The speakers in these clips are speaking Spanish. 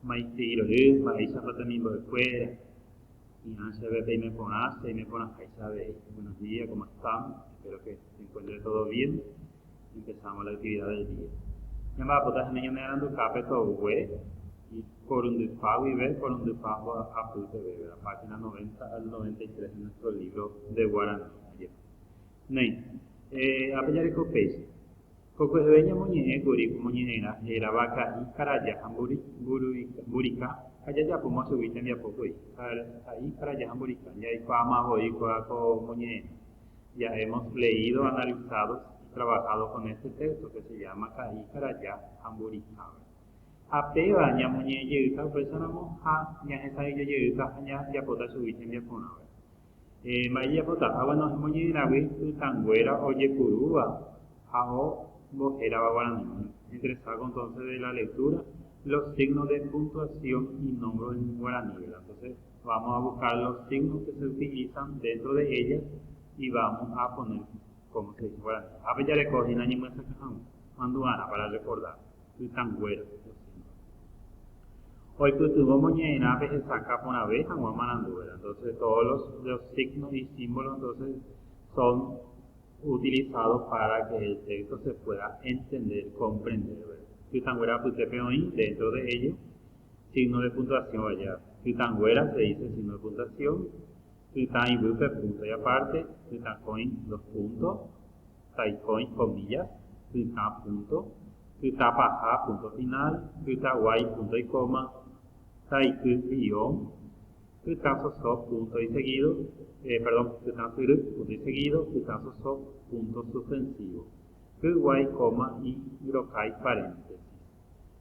maitiro maísa patamimbo de fuera. Y se ve y me ponas, ahí sabe. Buenos días, ¿cómo están? Espero que se encuentre todo bien. Empezamos la actividad del día. Llamada potas en ello me dan tu cape todo güey. Y por un despago y ver por un despago a TV, la página 90 al 93 de nuestro libro de Guaraní. Nei, a peñar el copés. Coco de Beña Moñe, Guri, Moñera, era vaca y caraya, Burica, allá ya podemos subir también poco ahí caraya, Burica, ya hay fama hoy con Moñe. Ya hemos leído, analizado y trabajado con este texto que se llama Caí caraya, Burica. Ape baña Moñe llega, pues sonamos a, ya está yo llega, ya podrá subir también por una vez. Maya pota, bueno, Moñera, güey, tangüera, oye, curúa, ao Bojera Guaraní. Interesado entonces de la lectura, los signos de puntuación y nombres en guaraní. Entonces vamos a buscar los signos que se utilizan dentro de ellas y vamos a poner cómo se dice guaraní. A ver, ya le cogí una muestra que son manduana para recordar. Y tan güero. Hoy que tuvo moñena, se saca por una vez a Guamanandura. Entonces todos los signos y símbolos entonces son utilizados para que el texto se pueda entender, comprender. Tutanguera putepeoín, dentro de ello, signo de puntuación allá. Tutanguera se dice signo de puntuación. Tutan y bupe, punto y aparte. Tutancoin, 2 puntos. Taicoin, comillas. Tutan, punto. Tutapaja, punto final. Tutaguay, punto y coma. Taiku, guión. Tutansoso, punto y seguido. Tutansiru, punto y seguido. Tutansoso, punto suspensivo. Tuguay, coma y grokai, paréntesis.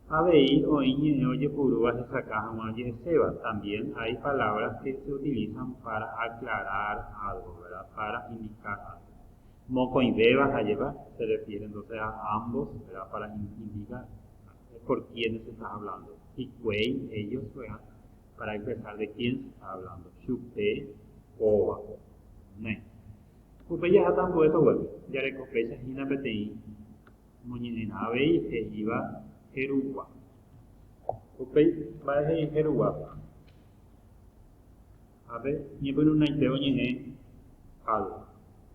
Abei o iñe oye purúa se sacajan oye seba. También hay palabras que se utilizan para aclarar algo, ¿verdad? Para indicar algo. Moco y beba, lleva, se refiere entonces a ambos, ¿verdad? Para indicar por quiénes se está hablando. Y cuey, ellos, ¿verdad? Para expresar de quién se está hablando. Chupe, ova. Ne. Upeya hatan puesto huevo. Ya le copecha hina petei. Moñinen abei se iba Jeruwa. Upei va a ser Jeruwa. A ver, ni por una idea oñe algo.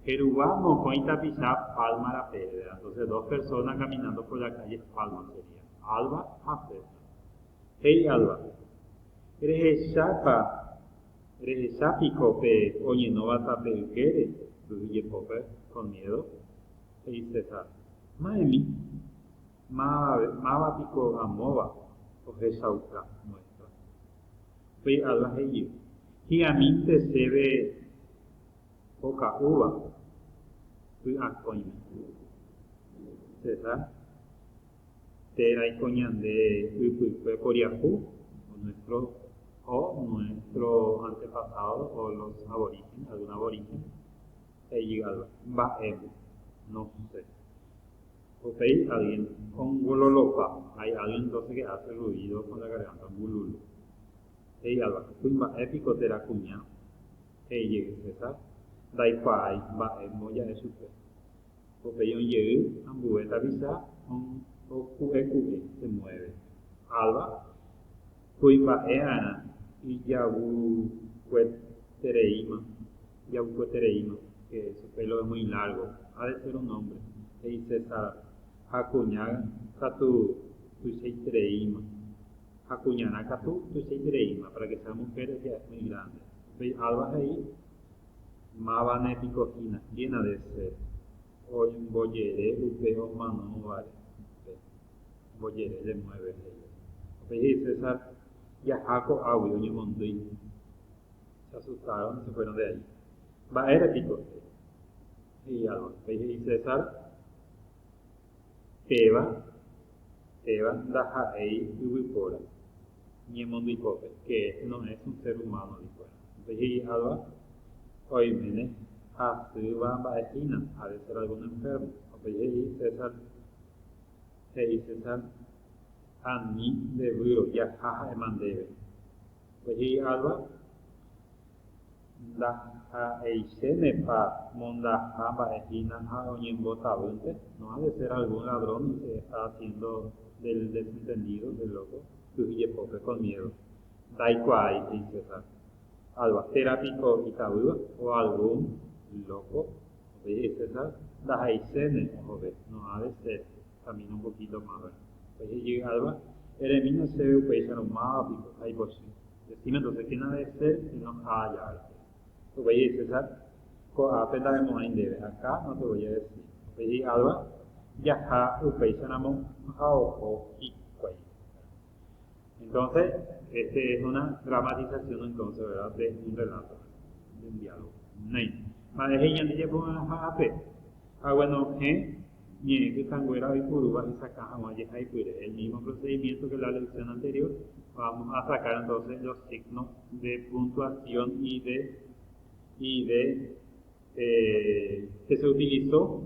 Jeruwa no cuenta pisar Palma la pedra. Entonces 2 personas caminando por la calle Palma sería. Alba, Hafer. Hey Alba. Eres esa picope, oye, no vas a pedir que eres. Luis Pope, con miedo. Y César. Maemi. Mava pico amova. O Jesauca nuestra. Fui a la ellos. Y a mí te se ve poca uva. Fui a coña. César. Te era coñan de Uipue Coriajú. Nuestro antepasado o los aborígenes, algún aborigen, va no sé. Opei alguien con gulolopa, hay alguien entonces que hace ruido con la garganta, gululu. Alba, va épico de la cuña, llegue César, daipai, va moya de supe. Opei un llegue, ambueta visa, o se mueve. Alba, Cuipa Eana y Yabu Cuetereima, que su pelo es muy largo, ha de ser un hombre. E dice César, Hakuñaga, Katu, Tuseitereima. Hakuñana, Katu, Tuseitereima, para que sea mujer ya es muy grande. Veis Alba ahí, Mabanepicojina, llena de ser. Hoy un boyere, upeo mano, vale. Boyere le mueve ella. Veis César, ya Jaco Aui, y Mondui. Se asustaron, se fueron de ahí. Va era pico. Y algo. Y César, Eva, Daja Ei, Ubipora. Ni Mondui Pope, que no es un ser humano, dijo. Y Alba, hoy viene a Suba Baejina, ha de ser algún enfermo. Y César, a mí de Buro, ya jaja mandebe. Pues Alba, da eisene pa monda hamba esquina a oñembotabunte, no ha de ser algún ladrón y se está haciendo del desentendido, del loco. Tujiyepope con miedo. Daikuai, princesa. Algo terápico y tabú o algún loco. Princesa. Dajaisene, joven. No ha de ser. Camina un poquito más, ¿verdad? Pues llega algo. Eremino se ve un país aromado, pico. Ahí por sí. Decime entonces que no debe ser y no haya. Pues César. Apenas vemos ahí debe. Acá no te voy a decir. Pues llega algo. Ya un país aromado. O entonces, este es una dramatización entonces, ¿verdad? De un relato, de un diálogo. Mas es ella dice por una AP. Bueno, ni que sanguera y curva y sacamos el mismo procedimiento que la lección anterior. Vamos a sacar entonces los signos de puntuación y de que se utilizó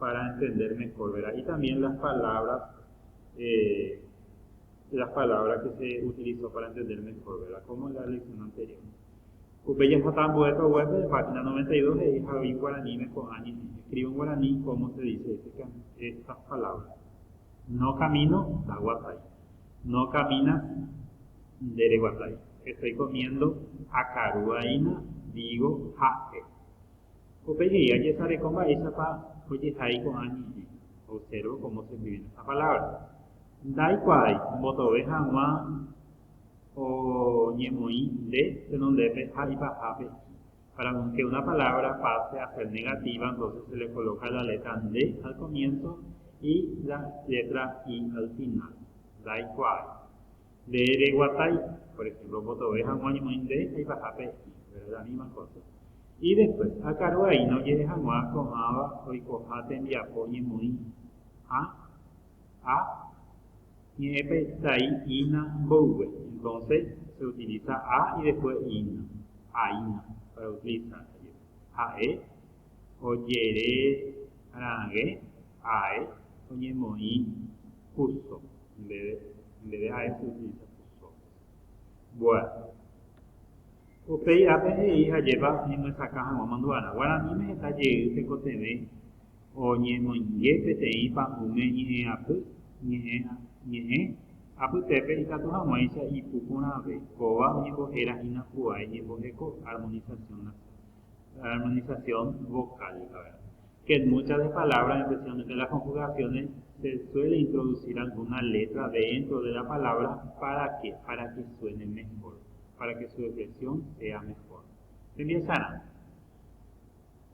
para entender mejor, ¿verdad? Y también las palabras que se utilizó para entender mejor, ¿verdad? Como en la lección anterior. Upeya Satan Bueto Web, página 92, es Javi Guaraní Mecoani. Escribo en guaraní cómo se dice estas palabras. No camino, da guatay. No caminas, dere guatay. Estoy comiendo acaruaina, digo jae. Upeya ya sale con esa pa, oye jai con ani. Observo cómo se escribe esta palabra. Daikuai, motobe jamás o ñemoi de donde jape. Para que una palabra pase a ser negativa, entonces se le coloca la letra D al comienzo y la letra I al final. Daikuai. De guatai, por ejemplo, motobe jamás ñemoi de jape, pero la misma cosa. Y después, acaro ahí no llegue jamás comaba o cojate en diapo ñemoi a Niepe tai ina boue. Entonces se utiliza a y después ina. Aina para utilizar. Ae, oyere, arangue, ae, oñemoi, puso. En vez de ae se utiliza puso. Bueno. Upei ape hija lleva ni me saca a manduana. Guarani me está llegando se cotebe. Oñemoi, yepe te ipa ume ni apu, ni aputepe y tatu jamoisa y pucunave, coba ni bojera y napuay ni bojeco, armonización vocálica, ¿verdad? Que en muchas de palabras, especialmente las conjugaciones, se suele introducir alguna letra dentro de la palabra para que suene mejor, para que su expresión sea mejor. Empiezan.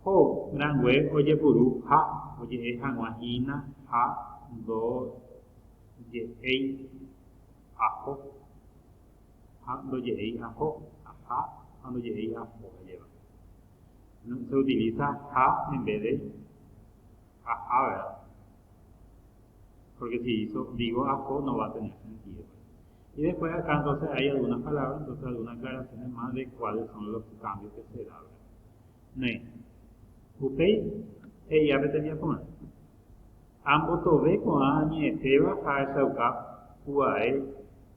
Ho, gran web, oye puru, ha, oye janguajina, ha, do, ye, ajo, do ye, ajo, ajá, do ye, ajo, lleva. Se utiliza ha en vez de ajá, ¿verdad? Porque si digo ajo no va a tener sentido. Y después acá entonces hay algunas palabras, entonces algunas aclaraciones más de cuáles son los cambios que se dan. Ne. Upei, ella me tenía poner. Ambos tobe con añe teba a sauka uae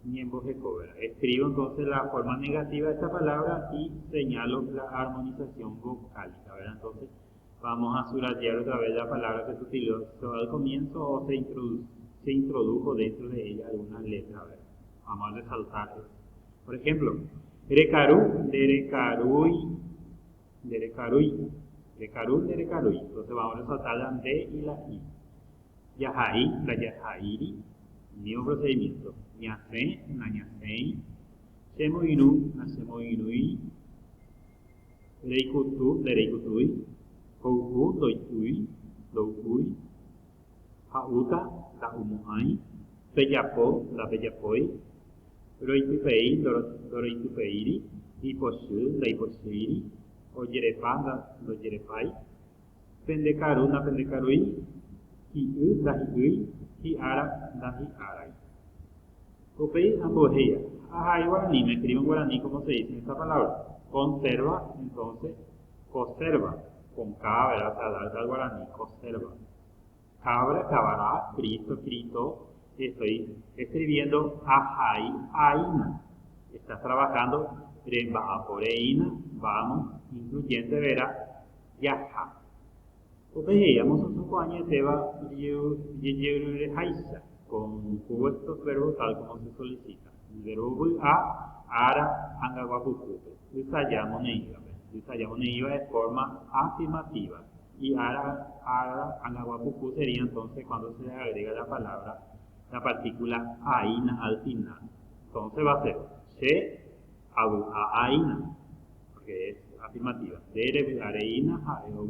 niembo jecobera. Escribo entonces la forma negativa de esta palabra y señalo la armonización vocálica, ¿verdad? Entonces vamos a subrayar otra vez la palabra que se utilizó al comienzo o se introdujo dentro de ella alguna letra, ¿verdad? Vamos a resaltar eso. Por ejemplo, Recaru, derecarui. Entonces vamos a resaltar la D y la I. Yahai, la yahairi, mismo procedimiento. Ñafe, na ñafei. Semoinu, na semoinui. Reikutu, dereikutui. Houku, doukui. Hauta, da umuai. Peyapo, da peyapoi. Roitupei, doroitupeiri. Hiposhu, da hiposuiri. Oyerepa, da oyerepai. Pendecaru, na pendecarui. Hiu, da hiui. Hiara, da hiarai. Upei, ambojeia. Ajá, y guaraní, me escribo en guaraní como se dice esta palabra. Conserva, entonces, conserva. Con K, ¿verdad? Se adapta al guaraní, conserva. Cabra, cabará, Cristo. Estoy escribiendo ajai, aina. Estás trabajando remba, poreina, vamos, incluyente, verá, yaja. Upei, vamos a 5 años, te va, haisa. conjugo estos verbos tal como se solicita. El verbo a, ara, angaguapucupe. Usayamo neiva. Usayamo neiva de forma afirmativa. Y ara, angaguapucu sería entonces cuando se le agrega la palabra, la partícula aina al final. Entonces va a ser se, aina, porque es afirmativa. Dere, areina, jaeo,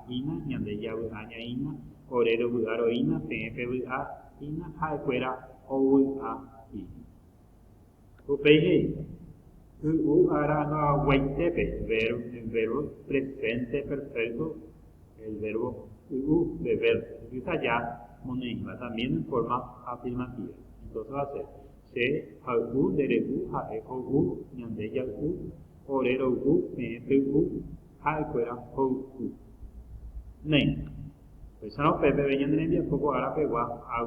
ina, ñandeya, añaina, orero, aroina, pepe, ina, jaecuera, o, ina. Upeje, ara, guaitepe, verbo presente perfecto, el verbo beber. Usa ya moneiva, también en forma afirmativa. Entonces va a ser se, u, dere, jaeo, ñandeya, orero, pepe, jaecuera, o, nei. Pues no, pepe, venían en el poco ahora pegó a